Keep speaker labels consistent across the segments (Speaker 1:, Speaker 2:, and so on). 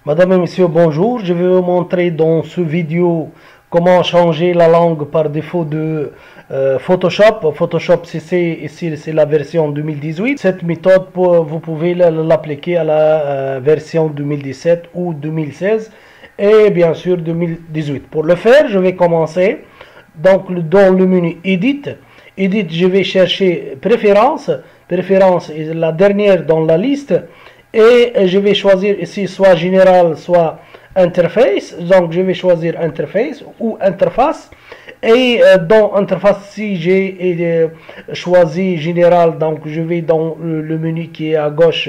Speaker 1: Madame et monsieur, bonjour. Je vais vous montrer dans ce vidéo comment changer la langue par défaut de Photoshop. Photoshop CC, ici c'est la version 2018. Cette méthode, vous pouvez l'appliquer à la version 2017 ou 2016 et bien sûr 2018. Pour le faire, je vais commencer donc dans le menu Edit. Edit, je vais chercher Préférences. Préférences est la dernière dans la liste. Et je vais choisir ici soit général, soit interface. Donc je vais choisir interface ou interface. Et dans interface, si j'ai choisi général, donc je vais dans le menu qui est à gauche,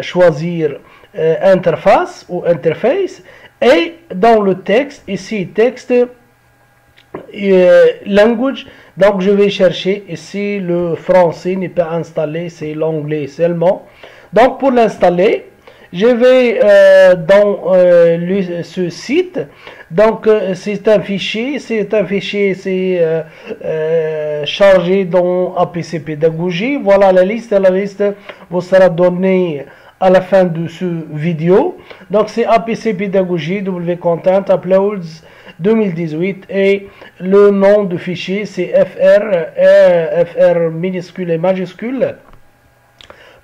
Speaker 1: choisir interface ou interface. Et dans le texte, ici texte, language, donc je vais chercher ici le français n'est pas installé, c'est l'anglais seulement. Donc pour l'installer, je vais dans ce site. Donc c'est un fichier, c'est chargé dans APC Pédagogie. Voilà la liste vous sera donnée à la fin de ce vidéo. Donc c'est APC Pédagogie, WContent, Uploads 2018 et le nom du fichier c'est FR minuscule et majuscule.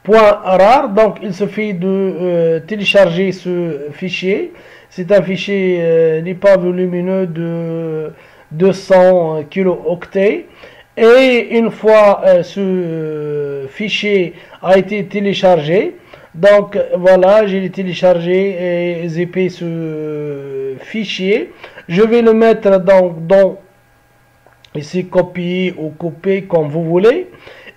Speaker 1: Point rare, donc il suffit de télécharger ce fichier. C'est un fichier n'est pas volumineux de 200 kilooctets. Et une fois ce fichier a été téléchargé, donc voilà, j'ai téléchargé et zippé ce fichier. Je vais le mettre dans ici copier ou couper comme vous voulez.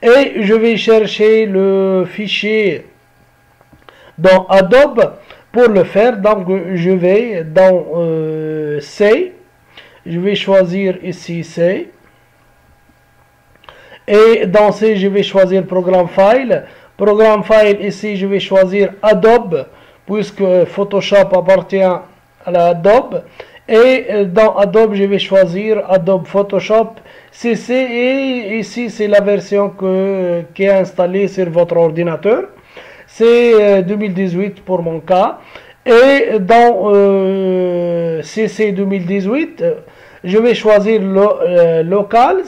Speaker 1: Et je vais chercher le fichier dans Adobe pour le faire. Donc je vais dans C, je vais choisir ici C. Et dans C, je vais choisir Programme File. Programme File, ici, je vais choisir Adobe, puisque Photoshop appartient à la Adobe. Et dans Adobe, je vais choisir Adobe Photoshop CC. Et ici, c'est la version qui est installée sur votre ordinateur. C'est 2018 pour mon cas. Et dans CC 2018, je vais choisir Locals.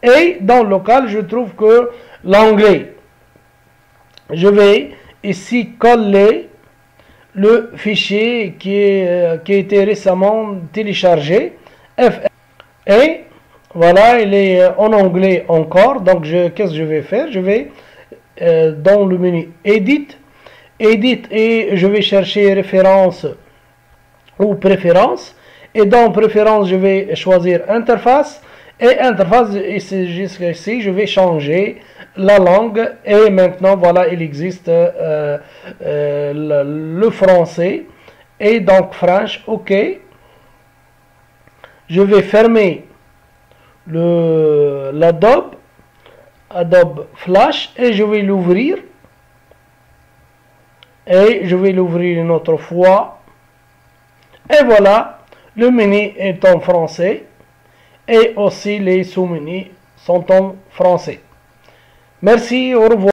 Speaker 1: Et dans Local, je trouve que l'anglais. Je vais ici coller le fichier qui a été récemment téléchargé. Et voilà, il est en anglais encore. Donc, qu'est-ce que je vais faire? Je vais dans le menu Edit. Edit et je vais chercher référence ou préférence. Et dans préférence, je vais choisir interface. Et interface, jusqu'ici, je vais changer la langue. Et maintenant, voilà, il existe le français. Et donc, French, OK. Je vais fermer l'Adobe, Adobe Flash, et je vais l'ouvrir. Et je vais l'ouvrir une autre fois. Et voilà, le menu est en français. Et aussi les sous-menus sont en français. Merci, au revoir.